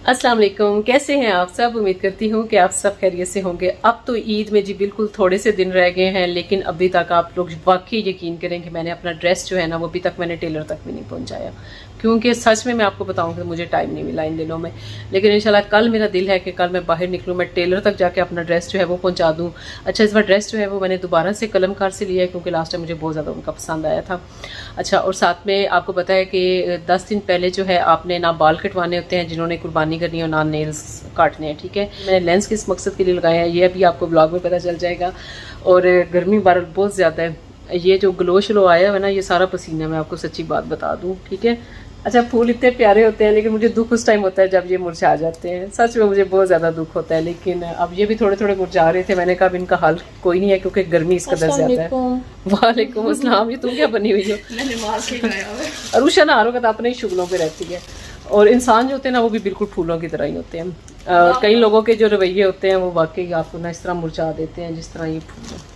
अस्सलाम वालेकुम, कैसे हैं आप सब। उम्मीद करती हूँ कि आप सब खैरियत से होंगे। अब तो ईद में जी बिल्कुल थोड़े से दिन रह गए हैं, लेकिन अभी तक आप लोग वाकई यकीन करें कि मैंने अपना ड्रेस जो है ना वो अभी तक मैंने टेलर तक भी नहीं पहुँचाया, क्योंकि सच में मैं आपको बताऊँ कि मुझे टाइम नहीं मिला इन दिनों में। लेकिन इंशाल्लाह कल मेरा दिल है कि कल मैं बाहर निकलूँ, मैं टेलर तक जाके अपना ड्रेस जो है वो पहुँचा दूँ। अच्छा, इस बार ड्रेस जो है वो मैंने दोबारा से कलमकार से लिया है, क्योंकि लास्ट टाइम मुझे बहुत ज़्यादा उनका पसंद आया था। अच्छा, और साथ में आपको पता है कि 10 दिन पहले जो है आपने ना बाल कटवाने होते हैं जिन्होंने कुर्बानी करनी है, ना नेल्स काटने हैं। ठीक है, मैंने लेंस किस मकसद के लिए लगाया है ये अभी आपको ब्लॉग में पता चल जाएगा। और गर्मी बार बहुत ज़्यादा है, ये जो ग्लो श्लो आया है ना ये सारा पसीना, मैं आपको सच्ची बात बता दूँ। ठीक है, अच्छा, फूल इतने प्यारे होते हैं, लेकिन मुझे दुख उस टाइम होता है जब ये मुरझा जाते हैं। सच में मुझे बहुत ज़्यादा दुख होता है। लेकिन अब ये भी थोड़े थोड़े मुरझा रहे थे, मैंने कहा अब इनका हाल कोई नहीं है, क्योंकि गर्मी इस कदर ज़्यादा है। वालेकुम अस्सलाम, ये तुम क्या बनी हुई हो? अरुषा ना आरोगा तो अपने ही शुगलों पे रहती है। और इंसान जो होते हैं ना वो भी बिल्कुल फूलों की तरह ही होते हैं। कई लोगों के जो रवैये होते हैं वो वाकई आपको ना इस तरह मुरझा देते हैं जिस तरह ये फूल है।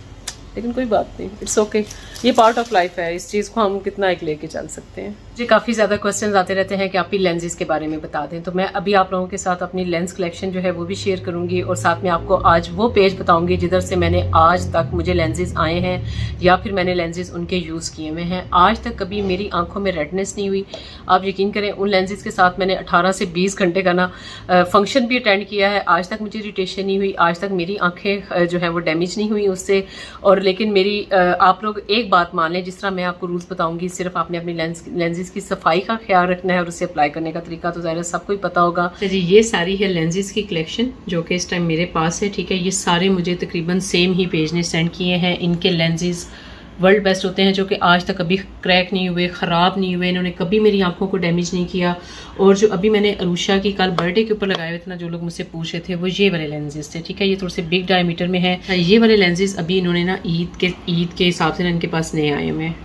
लेकिन कोई बात नहीं, इट्स ओके, ये पार्ट ऑफ लाइफ है। इस चीज़ को हम कितना एक लेके चल सकते हैं। मुझे काफ़ी ज़्यादा क्वेश्चंस आते रहते हैं कि आप ही लेंसेज के बारे में बता दें, तो मैं अभी आप लोगों के साथ अपनी लेंस कलेक्शन जो है वो भी शेयर करूंगी, और साथ में आपको आज वो पेज बताऊंगी जिधर से मैंने आज तक मुझे लेंसेज आए हैं या फिर मैंने लेंसेज उनके यूज़ किए हुए हैं। आज तक कभी मेरी आंखों में रेडनेस नहीं हुई। आप यकीन करें, उन लेंसेज के साथ मैंने 18 से 20 घंटे का ना फंक्शन भी अटेंड किया है। आज तक मुझे इरिटेशन नहीं हुई, आज तक मेरी आंखें जो है वो डैमेज नहीं हुई उससे। और लेकिन मेरी आप लोग एक बात मान लें, जिस तरह मैं आपको रूल्स बताऊंगी, सिर्फ आपने अपनी लेंसेज की सफाई का ख्याल रखना है, और उसे अप्लाई करने का तरीका तो ज़ाहिर सबको ही पता होगा। तो जी ये सारी है लेंसेज की कलेक्शन जो कि इस टाइम मेरे पास है। ठीक है, ये सारे मुझे तकरीबन सेम ही पेज ने सेंड किए हैं। इनके लेंसेज वर्ल्ड बेस्ट होते हैं, जो कि आज तक कभी क्रैक नहीं हुए, ख़राब नहीं हुए, इन्होंने कभी मेरी आंखों को डैमेज नहीं किया। और जो अभी मैंने अरुषा की कल बर्थडे के ऊपर लगाए हुए थे ना, जो लोग मुझसे पूछ रहे थे, वो ये वाले लेंसेज थे। ठीक है, ये थोड़े से बिग डायमीटर में है। ये वाले लेंसेज अभी इन्होंने ना ईद के हिसाब से ना इनके पास नए आए हुए हैं,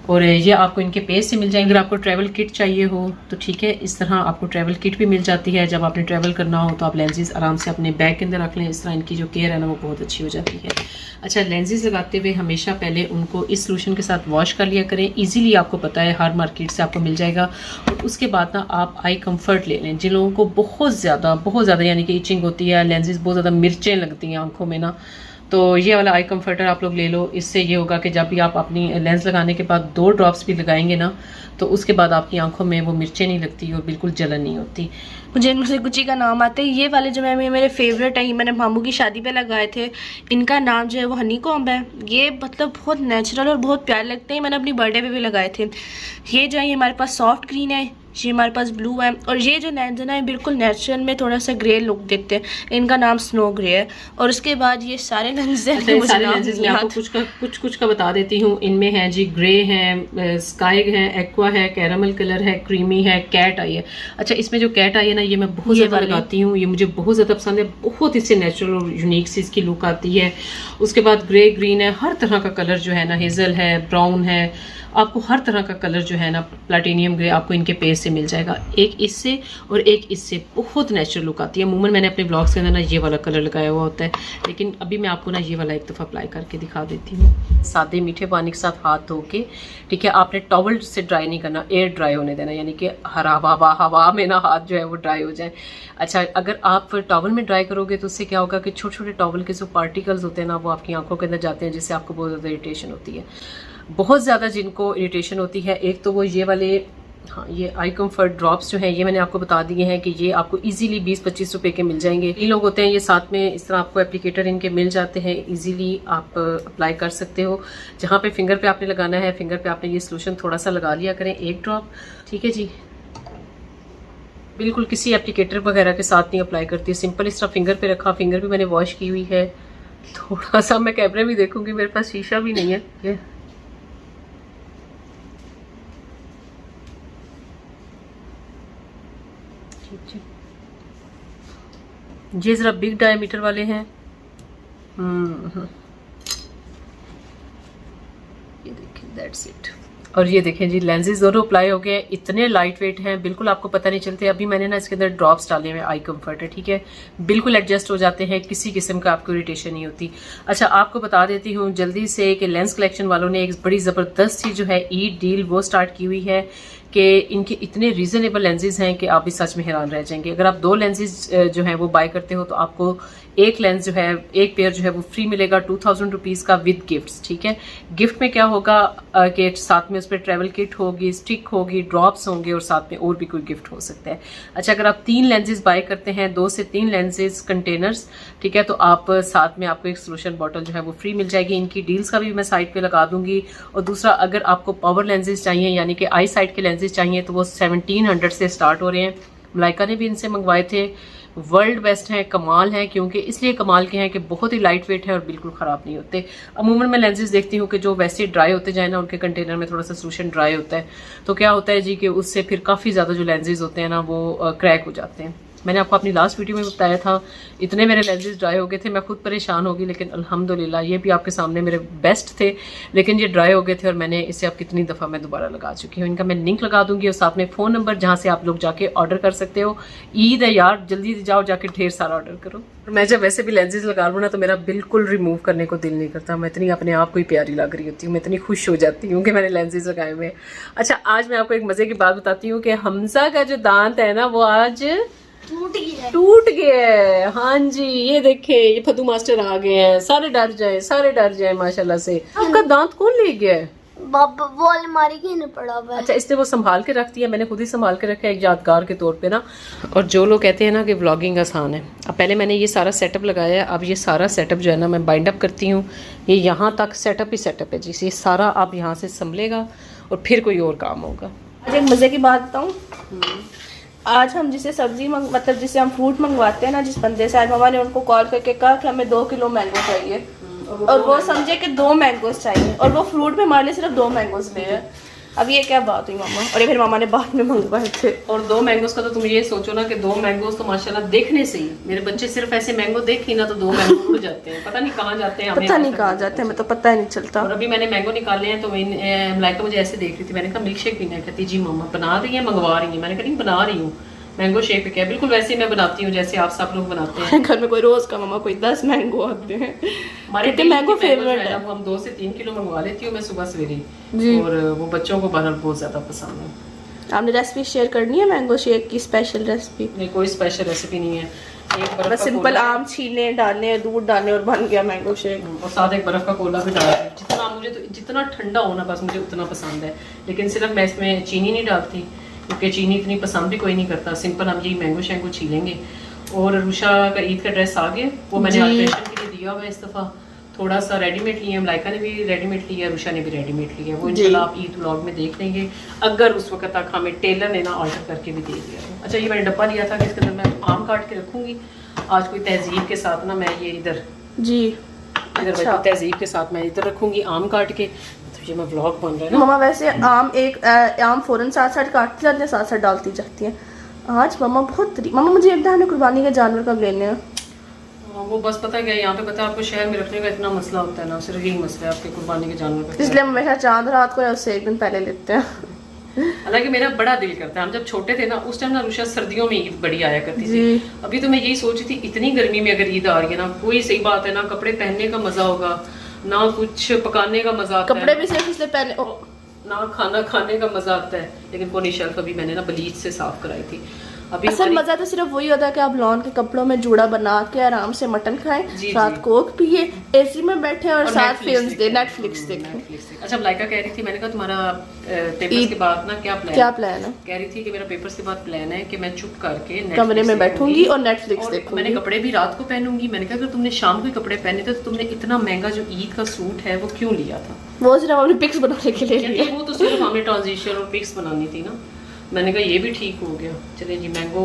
और ये आपको इनके पेज से मिल जाएंगे। अगर आपको ट्रैवल किट चाहिए हो तो ठीक है, इस तरह आपको ट्रैवल किट भी मिल जाती है। जब आपने ट्रैवल करना हो तो आप लेंसेज आराम से अपने बैग के अंदर रख लें। इस तरह इनकी जो केयर है ना वो बहुत अच्छी हो जाती है। अच्छा, लेंसेज लगाते हुए हमेशा पहले उनको इस सोल्यूशन के साथ वॉश कर लिया करें। ईजिली आपको पता है हर मार्केट से आपको मिल जाएगा। और उसके बाद ना आप आई कम्फर्ट ले लें। जिन लोगों को बहुत ज़्यादा यानी कि इचिंग होती है, लेंसेज बहुत ज़्यादा मिर्चें लगती हैं आंखों में ना, तो ये वाला आई कम्फर्टर आप लोग ले लो। इससे ये होगा कि जब भी आप अपनी लेंस लगाने के बाद 2 ड्रॉप्स भी लगाएंगे ना, तो उसके बाद आपकी आंखों में वो मिर्चें नहीं लगती और बिल्कुल जलन नहीं होती। मुझे इनमें से कुछ ही का नाम आता है। ये वाले जो मैं मेरे फेवरेट है, मैंने मामू की शादी पे लगाए थे। इनका नाम जो है वो हनी कॉम्ब है। ये मतलब बहुत नेचुरल और बहुत प्यारे लगते हैं। मैंने अपनी बर्थडे पे भी लगाए थे। ये जो है हमारे पास सॉफ्ट ग्रीन है, ये हमारे पास ब्लू है, और ये जो लेंस है ना बिल्कुल नेचुरल में थोड़ा सा ग्रे लुक देते हैं। इनका नाम स्नो ग्रे है। और उसके बाद ये सारे लेंस हैं, सारे लेंसेज मैं आपको कुछ का बता देती हूँ। इनमें है जी ग्रे है, स्काई है, एक्वा है, कैरामल कलर है, क्रीमी है, कैट आई है। अच्छा, इसमें जो कैट आई है ना ये मैं बहुत ज़्यादा लगाती हूँ, ये मुझे बहुत ज़्यादा पसंद है। बहुत इससे नेचुरल और यूनिक सी इसकी लुक आती है। उसके बाद ग्रे ग्रीन है, हर तरह का कलर जो है ना, हेज़ल है, ब्राउन है, आपको हर तरह का कलर जो है ना, प्लैटिनियम ग्रे आपको इनके पेज से मिल जाएगा। एक इससे और एक इससे बहुत नेचुरल लुक आती है। अमूमन मैंने अपने ब्लॉग्स के अंदर ना ये वाला कलर लगाया हुआ होता है, लेकिन अभी मैं आपको ना ये वाला एक दफ़ा अप्लाई करके दिखा देती हूँ। सादे मीठे पानी के साथ हाथ धो के, ठीक है, आपने टॉवल से ड्राई नहीं करना, एयर ड्राई होने देना, यानी कि हवा में ना हाथ जो है वो ड्राई हो जाए। अच्छा, अगर आप टॉवल में ड्राई करोगे तो उससे क्या होगा कि छोटे छोटे टॉवल के जो पार्टिकल्स होते हैं ना वो आपकी आंखों के अंदर जाते हैं, जिससे आपको बहुत ज़्यादा इरिटेशन होती है। बहुत ज़्यादा जिनको इरिटेशन होती है, एक तो वो ये वाले, हाँ, ये आई कम्फर्ट ड्रॉप्स जो हैं ये मैंने आपको बता दिए हैं कि ये आपको इजीली 20-25 रुपए के मिल जाएंगे। ये लोग होते हैं, ये साथ में इस तरह आपको एप्लीकेटर इनके मिल जाते हैं, इजीली आप अप्लाई कर सकते हो। जहाँ पे फिंगर पे आपने लगाना है, फिंगर पे आपने ये सोल्यूशन थोड़ा सा लगा लिया करें, 1 ड्रॉप। ठीक है जी, बिल्कुल किसी एप्लीकेटर वगैरह के साथ नहीं अप्लाई करती है, सिंपल इस तरह फिंगर पे रखा। फिंगर भी मैंने वॉश की हुई है। थोड़ा सा मैं कैमरे में देखूंगी, मेरे पास शीशा भी नहीं है। ये जरा बिग डायमीटर वाले हैं। ये देखिए, दैट्स इट। और ये देखें जी, लेंसेज दोनों अप्लाई हो गए, इतने लाइट वेट हैं, बिल्कुल आपको पता नहीं चलते। अभी मैंने ना इसके अंदर ड्रॉप्स डाले हुए आई कम्फर्ट है, ठीक है, बिल्कुल एडजस्ट हो जाते हैं, किसी किस्म का आपको इरिटेशन नहीं होती। अच्छा, आपको बता देती हूँ जल्दी से कि लेंस कलेक्शन वालों ने एक बड़ी ज़बरदस्त सी जो है ईद डील वो स्टार्ट की हुई है कि इनके इतने रीजनेबल लेंसेज हैं कि आप भी सच में हैरान रह जाएंगे। अगर आप 2 लेंसेज जो हैं वो बाय करते हो तो आपको एक लेंस जो है, एक पेयर जो है वो फ्री मिलेगा 2000 रुपीज़ का विद गिफ्ट्स। ठीक है, गिफ्ट में क्या होगा कि साथ में उस पर ट्रैवल किट होगी, स्टिक होगी, ड्रॉप्स होंगे और साथ में और भी कोई गिफ्ट हो सकता है। अच्छा, अगर आप 3 लेंसेज बाय करते हैं, 2 से 3 लेंसेज कंटेनर्स, ठीक है, तो आप साथ में आपको एक सोल्यूशन बॉटल जो है वो फ्री मिल जाएगी। इनकी डील्स का भी मैं साइट पे लगा दूंगी। और दूसरा, अगर आपको पावर लेंसेज चाहिए यानी कि आई साइट के लेंसेज चाहिए तो वो 1700 से स्टार्ट हो रहे हैं। मलाइका ने भी इनसे मंगवाए थे, वर्ल्ड बेस्ट हैं, कमाल हैं। क्योंकि इसलिए कमाल के हैं कि बहुत ही लाइट वेट है और बिल्कुल ख़राब नहीं होते। अमूमन मैं लेंसेज देखती हूँ कि जो वैसे ड्राई होते जाए ना, उनके कंटेनर में थोड़ा सा सोल्यूशन ड्राई होता है, तो क्या होता है जी कि उससे फिर काफ़ी ज़्यादा जो लेंसेज होते हैं ना वो क्रैक हो जाते हैं। मैंने आपको अपनी लास्ट वीडियो में बताया था, इतने मेरे लेंसेज ड्राई हो गए थे, मैं खुद परेशान हो गई, लेकिन अल्हम्दुलिल्लाह ये भी आपके सामने मेरे बेस्ट थे, लेकिन ये ड्राई हो गए थे और मैंने इसे अब कितनी दफ़ा मैं दोबारा लगा चुकी हूँ। इनका मैं लिंक लगा दूंगी और साथ में फ़ोन नंबर जहाँ से आप लोग जाके ऑर्डर कर सकते हो। ईद है यार, जल्दी जाओ जाके ढेर सारा ऑर्डर करो। मैं जब वैसे भी लेंसेज लगा लूँ ना तो मेरा बिल्कुल रिमूव करने को दिल नहीं करता। मैं इतनी अपने आप को ही प्यारी लग रही होती हूँ, मैं इतनी खुश हो जाती हूँ कि मैंने लेंसेज लगाए हुए। अच्छा, आज मैं आपको एक मज़े की बात बताती हूँ कि हमजा का जो दांत है ना वो आज टूट गया है। हाँ जी, ये देखे, ये फतू मास्टर आ गए हैं, सारे डर जाए माशाल्लाह से। आपका दांत कौन ले गया है? बाबा वो अलमारी के अंदर पड़ा हुआ है। अच्छा, इसने वो संभाल के रख दिया, मैंने खुद ही संभाल के रखा है एक यादगार के तौर पे ना। और जो लोग कहते हैं ना कि व्लॉगिंग आसान है, अब पहले मैंने ये सारा सेटअप लगाया है, अब ये सारा सेटअप जो है ना मैं बाइंड अप करती हूँ। ये यहाँ तक सेटअप ही सेटअप है जी, ये सारा आप यहाँ से संभलेगा और फिर कोई और काम होगा। आज एक मज़े की बात बताऊँ, आज हम जिसे सब्जी मतलब जिसे हम फ्रूट मंगवाते हैं ना, जिस बंदे से, आज मामा ने उनको कॉल करके कहा कि हमें 2 किलो मैंगो चाहिए, और वो समझे कि 2 मैंगोज चाहिए, और वो फ्रूट में हमारे लिए सिर्फ 2 मैंगोज ले है। अब ये क्या बात हुई मामा? और ये फिर मामा ने बाद में मंगवाए थे। और 2 मैंगोज का तो तुम ये सोचो ना कि 2 मैंगोज तो माशाल्लाह देखने से ही मेरे बच्चे सिर्फ ऐसे मैंगो देखी ना तो 2 मैंगो उड़ जाते हैं, पता नहीं कहाँ जाते हैं, पता नहीं कहाँ जाते हैं, मैं तो पता ही नहीं चलता। और अभी मैंने मैंगो निकाले हैं तो मलाइका मुझे ऐसे देख रही थी, मैंने कहा मिल्क शेक पीना है, कहती जी मम्मा बना रही है, मंगवा रही है। मैंने कहा नहीं बना रही हूँ, मैंगो शेक क्या, बिल्कुल वैसे ही मैं बनाती हूँ जैसे आप सब लोग बनाते हैं। घर में कोई रोज का मामा कोई 10 मैंगो आते हैं, हमारे मैंगो फेवरेट है। हम 2 से 3 किलो मंगवा लेती हूँ मैं सुबह सवेरे, और वो बच्चों को बहरहाल बहुत ज्यादा पसंद है। आपने रेसिपी शेयर करनी है मैंगो शेक की, स्पेशल रेसिपी? नहीं, कोई स्पेशल रेसिपी नहीं है, एक बस सिंपल आम छीलने, डालने, दूध डालने और बन गया मैंगो शेक। और साथ एक बर्फ का कोला भी डाल दें। जितना मुझे तो जितना ठंडा होना बस मुझे उतना पसंद है, लेकिन सिर्फ मैं इसमें चीनी नहीं डालती क्योंकि चीनी इतनी पसंद भी कोई नहीं करता। सिंपल हम यही मैंगो शैंगो छीलेंगे। और रुशा का ईद का ड्रेस आ गया, वो मैंने ऑल्ट्रेशन के लिए दिया हुआ है इस दफ़ा। थोड़ा सा रेडीमेड लिया, मलाइका ने भी रेडीमेड लिया, रुशा ने भी रेडीमेड लिया। वो इंशाल्लाह आप ईद व्लॉग में देख लेंगे, अगर उस वक्त तक हमें टेलर ने ना ऑल्टर करके भी दे दिया। अच्छा, ये मैंने डब्बा लिया था कि इसके अंदर मैं आम काट के रखूँगी आज कोई तहजीब के साथ ना। मैं ये इधर अच्छा। तहजीब के साथ मैं इधर रखूँगी आम काट के, ये मैं व्लॉग बन रहा है ना। मम्मा वैसे आम फौरन साथ साथ काटती जाती हैं, साथ साथ डालती जाती हैं। आज मम्मा बहुत मम्मा मुझे एक हमें कुर्बानी के जानवर कब लेने हैं? वो बस पता है क्या, यहाँ पे पता है आपको शहर में रखने का इतना मसला होता है ना, सिर्फ यही मसला है आपके कुर्बानी के जानवर का। इसलिए हम हमेशा चांद रात को या उससे एक दिन पहले लेते हैं। हालांकि मेरा बड़ा दिल करता है, हम जब छोटे थे ना उस टाइम ना रुशा सर्दियों में ईद बड़ी आया करती थी। अभी तो मैं यही सोच रही थी इतनी गर्मी में अगर ईद आ रही है ना, कोई सही बात है ना कपड़े पहनने का मजा होगा ना कुछ पकाने का मजा आता है, कपड़े भी सिर्फ इसलिए पहने ना खाना खाने का मजा आता है। लेकिन पूरी शेल्फ अभी मैंने ना ब्लीच से साफ कराई थी। अभी असल मजा तो सिर्फ वही होता है कि आप लॉन के कपड़ों में जूड़ा बना के आराम से मटन खाएं, साथ कोक पिए, एसी में बैठे और साथ फिल्म्स दे, नेटफ्लिक्स देखें। अच्छा, मलाइका कह रही थी, मैंने कहा तुम्हारा पेपर्स के बाद ना क्या प्लान है? कह रही थी कि मेरा पेपर्स के बाद प्लान है कि मैं चुप करके कमरे में बैठूंगी और नेटफ्लिक्स देखूंगी। मैंने कपड़े भी रात को पहनूंगी। मैंने कहा अगर तुमने शाम को कपड़े पहने थे तो तुमने इतना महंगा जो ईद का सूट है वो क्यों लिया था? वो सिर्फ हमने पिक्स बनाने के लिए लिया। वो तो सिर्फ हमें ट्रांजिशन और पिक्स बनानी थी ना। मैंने कहा ये भी ठीक हो गया। चलिए जी, मैंगो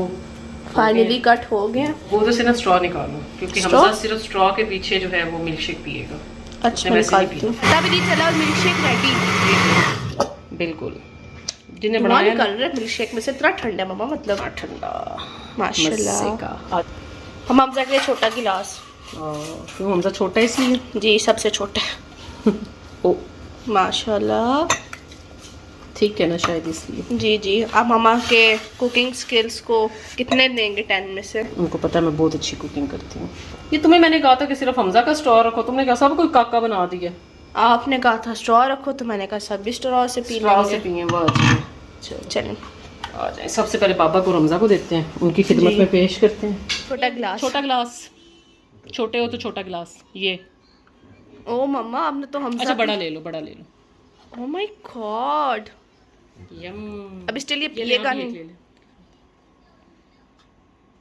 फाइनली कट हो गया। वो तो सिर्फ स्ट्रॉ निकालो क्योंकि हम सिर्फ स्ट्रॉ के पीछे जो है वो मिल्क शेक पिएगा। अच्छा, निकालती हूं। तब नहीं चला मिल्क शेक रेडी। बिल्कुल, जिन्हें बनाया निकाल रहे मिल्क शेक में से इतना ठंडा मामा, मतलब ठंडा माशाल्लाह। हम हमजा के लिए छोटा गिलास, क्यों हमजा छोटा इसलिए? जी, सबसे छोटा। ओ माशाल्लाह, ठीक है ना, शायद इसलिए। जी जी। आप मामा के कुकिंग स्किल्स को कितने देंगे 10 में से? उनको पता है मैं बहुत अच्छी कुकिंग करती हूँ। ये तुम्हें मैंने कहा था कि सिर्फ हमजा का स्ट्रॉ रखो, तुमने कहा सब कोई काका बना दिया। आपने कहा था स्ट्रॉ रखो तो मैंने कहा सब भी स्ट्रॉ से पी लेंगे। पिए वो अच्छी। चलें आ जाए। सबसे पहले बाबा को रमज़ा को देते हैं, उनकी खिदमत में पेश करते हैं। छोटा गिलास, छोटा गिलास, छोटे हो तो छोटा गिलास ये। ओ मम्मा आपने तो हम अच्छा बड़ा ले लो, बड़ा ले लो। ओह माय गॉड, यम। अब इसके लिए ये पिएगा ले, नहीं। ले, ले।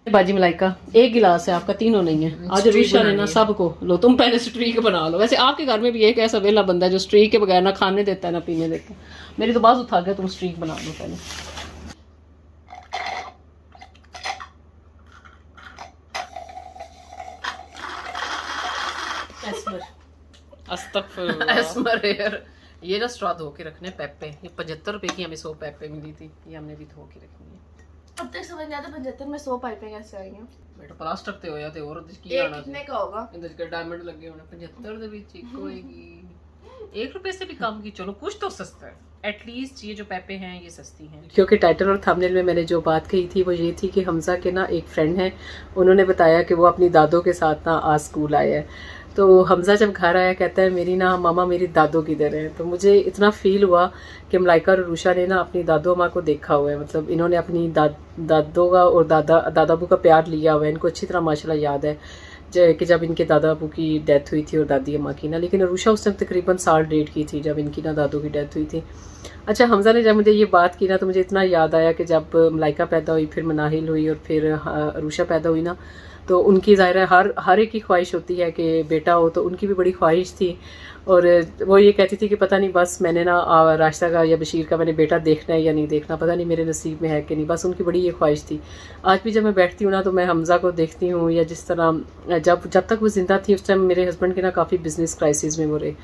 बाजी मलाइका एक गिलास है आपका, तीनों नहीं है। आज रिशा ने ना सबको लो, तुम पहले स्ट्रीक बना लो। वैसे आपके घर में भी एक ऐसा वेला बंदा है जो स्ट्रीक के बगैर ना खाने देता है ना पीने देता है। मेरी तो बात उठा गया, तुम स्ट्रीक बना लो पहले। एस्मर ये ना स्ट्रॉ धो के रखने पेप्पे, ये 75 रुपए की हमें 100 पेप्पे मिली थी, ये हमने भी धो के रखनी है। अब तक समझ नहीं आता 75 में 100 पाइपें कैसे आई हैं। बेटा प्लास्टिक ते होया ते और की ये आना कितने का होगा? इंदे के डायमंड लगे होने 75 दे विच एक होएगी। 1 रुपए से भी कम की, चलो कुछ तो सस्ता है एटलीस्ट। ये जो पेपे हैं ये सस्ती हैं। क्योंकि टाइटल और थंबनेल में मैंने जो बात कही थी वो ये थी कि हमजा के ना एक फ्रेंड है, उन्होंने बताया कि वो अपनी दादों के साथ ना आज स्कूल आए हैं। तो हमजा जब घर आया कहता है मेरी ना मामा मेरी दादों किधर है। तो मुझे इतना फील हुआ कि मलाइका और रूशा ने ना अपनी दादो माँ को देखा हुआ है, मतलब इन्होंने अपनी दादों का और दादा अबू का प्यार लिया हुआ है। इनको अच्छी तरह माशाल्लाह याद है कि जब इनके दादा अबू की डेथ हुई थी और दादी अम्मा की ना, लेकिन रूशा उस टाइम तकरीबन 1 साल डेढ़ की थी जब इनकी ना दादों की डेथ हुई थी। अच्छा हमजा ने जब मुझे ये बात की ना तो मुझे इतना याद आया कि जब मलाइका पैदा हुई, फिर मनाहिल हुई और फिर रूशा पैदा हुई ना, तो उनकी ज़ाहिर है हर एक की ख्वाहिश होती है कि बेटा हो, तो उनकी भी बड़ी ख्वाहिश थी। और वो ये कहती थी कि पता नहीं बस मैंने ना राशिदा का या बशीर का मैंने बेटा देखना है या नहीं देखना, पता नहीं मेरे नसीब में है कि नहीं, बस उनकी बड़ी ये ख्वाहिश थी। आज भी जब मैं बैठती हूँ ना तो मैं हमजा को देखती हूँ, या जिस तरह जब तक वो ज़िंदा थी उस टाइम मेरे हस्बैंड के ना काफ़ी बिजनेस क्राइसिस में वो रहे।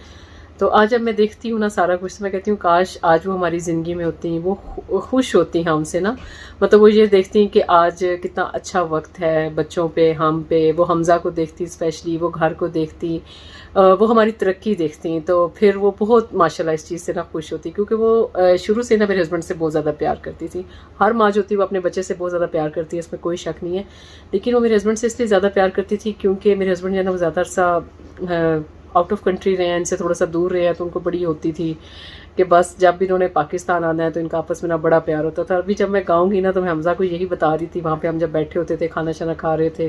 तो आज जब मैं देखती हूँ ना सारा कुछ, तो मैं कहती हूँ काश आज वो हमारी ज़िंदगी में होती, वो खुश होती हैं हमसे ना। मतलब वो ये देखती हैं कि आज कितना अच्छा वक्त है बच्चों पे, हम पे। वो हमजा को देखती स्पेशली, वो घर को देखती, वो हमारी तरक्की देखती, तो फिर वो बहुत माशाल्लाह इस चीज़ से ना खुश होती, क्योंकि वो शुरू से ना मेरे हस्बैंड से बहुत ज़्यादा प्यार करती थी। हर माँ जो होती है वो अपने बच्चे से बहुत ज़्यादा प्यार करती है, इसमें कोई शक नहीं है। लेकिन वो मेरे हस्बैंड से इसलिए ज़्यादा प्यार करती थी क्योंकि मेरे हस्बैंड जो है ना वो ज़्यादा सा आउट ऑफ कंट्री रहे हैं, इनसे थोड़ा सा दूर रहे हैं, तो उनको बड़ी होती थी कि बस जब भी इन्होंने पाकिस्तान आना है तो इनका आपस में ना बड़ा प्यार होता था। अभी जब मैं गाँव गई ना तो मैं हमजा को यही बता रही थी, वहाँ पे हम जब बैठे होते थे खाना शाना खा रहे थे,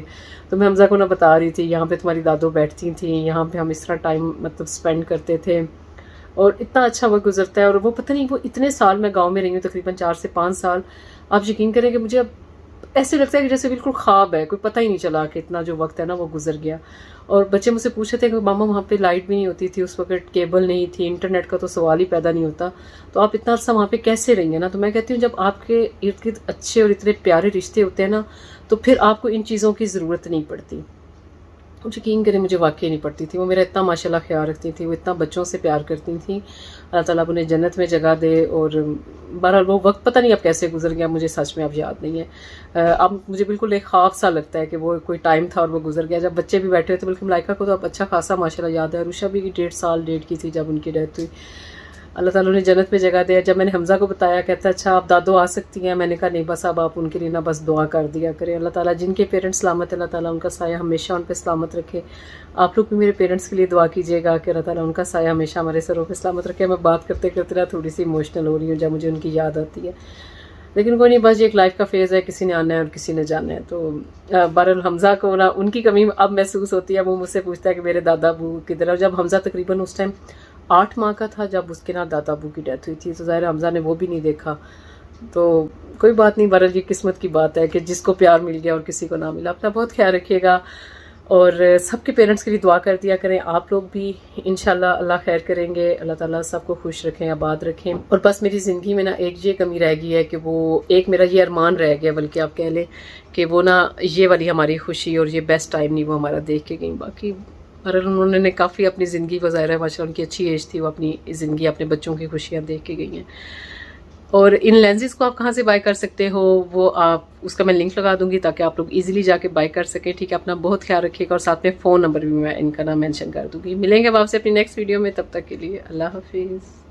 तो मैं हमजा को ना बता रही थी यहाँ पे तुम्हारी दादो बैठती थी, यहाँ पे हम इस तरह टाइम मतलब स्पेंड करते थे और इतना अच्छा वक्त गुजरता है। और वो पता नहीं वो इतने साल मैं गाँव में रही हूँ, तकरीबन 4 से 5 साल, आप यकीन करें कि मुझे अब ऐसे लगता है कि जैसे बिल्कुल ख्वाब है, कोई पता ही नहीं चला कि इतना जो वक्त है ना वो गुजर गया। और बच्चे मुझसे पूछते थे कि मामा वहाँ पे लाइट भी नहीं होती थी उस वक्त, केबल नहीं थी, इंटरनेट का तो सवाल ही पैदा नहीं होता, तो आप इतना अर्सा वहाँ पे कैसे रहेंगे ना। तो मैं कहती हूँ जब आपके इर्द गिर्द अच्छे और इतने प्यारे रिश्ते होते हैं ना तो फिर आपको इन चीज़ों की ज़रूरत नहीं पड़ती। यकीन करें मुझे वाकई नहीं पड़ती थी। वो मेरा इतना माशाल्लाह ख्याल रखती थी, वो इतना बच्चों से प्यार करती थी। अल्लाह ताला उन्हें जन्नत में जगह दे। और बहरहाल वो वक्त पता नहीं अब कैसे गुजर गया, मुझे सच में अब याद नहीं है। अब मुझे बिल्कुल एक ख्वाब सा लगता है कि वो कोई टाइम था और वो गुजर गया जब बच्चे भी बैठे हुए थे। बल्कि मलाइका को तो अब अच्छा खासा माशाल्लाह याद है। रुशा भी 1.5 साल डेढ़ की थी जब उनकी डेथ हुई। अल्लाह ताला ने जन्नत में जगह दिया। जब मैंने हमजा को बताया कहता अच्छा आप दादो आ सकती हैं, मैंने कहा नहीं बस अब आप उनके लिए ना बस दुआ कर दिया करें। अल्लाह ताला जिनके पेरेंट्स सलामत है अल्लाह ताला उनका साया हमेशा उन पर सलामत रखे। आप लोग भी मेरे पेरेंट्स के लिए दुआ कीजिएगा कि अल्लाह ताला उनका साया हमेशा हमारे सरों पर सलामत रखे। मैं बात करते करते ना थोड़ी सी इमोशनल हो रही हूँ जब मुझे उनकी याद आती है, लेकिन कोई नहीं, बस एक लाइफ का फेज़ है, किसी ने आना है और किसी ने जाना है। तो बहरहाल हमजा को ना उनकी कमी अब महसूस होती है। वो मुझसे पूछता है कि मेरे दादा अबू किधर है। जब हमजा तकरीबन उस टाइम 8 माह का था जब उसके ना दादा अबू की डेथ हुई थी, तो ज़ाहिर हमजा ने वो भी नहीं देखा। तो कोई बात नहीं, बहरहाल ये किस्मत की बात है कि जिसको प्यार मिल गया और किसी को ना मिला। अपना बहुत ख्याल रखिएगा और सबके पेरेंट्स के लिए दुआ कर दिया करें। आप लोग भी इंशाल्लाह अल्लाह खैर करेंगे, अल्लाह ताला सबको खुश रखें, आबाद रखें। और बस मेरी ज़िंदगी में ना एक ये कमी रह गई है कि वो एक मेरा ये अरमान रह गया, बल्कि आप कह लें कि वो ना ये वाली हमारी खुशी और ये बेस्ट टाइम नहीं वो हमारा देख के गई। बाकी बहरहाल उन्होंने काफ़ी अपनी ज़िंदगी को, ज़ाहिर है माशाल्लाह उनकी अच्छी एज थी, वो अपनी ज़िंदगी अपने बच्चों की खुशियाँ देख के गई हैं। और इन लेंसेज को आप कहाँ से बाय कर सकते हो वो आप उसका मैं लिंक लगा दूंगी ताकि आप लोग इजीली जाके बाय कर सकें। ठीक है, अपना बहुत ख्याल रखिएगा और साथ में फ़ोन नंबर भी मैं इनका ना मेंशन कर दूंगी। मिलेंगे अब आपसे अपनी नेक्स्ट वीडियो में, तब तक के लिए अल्लाह हाफिज़।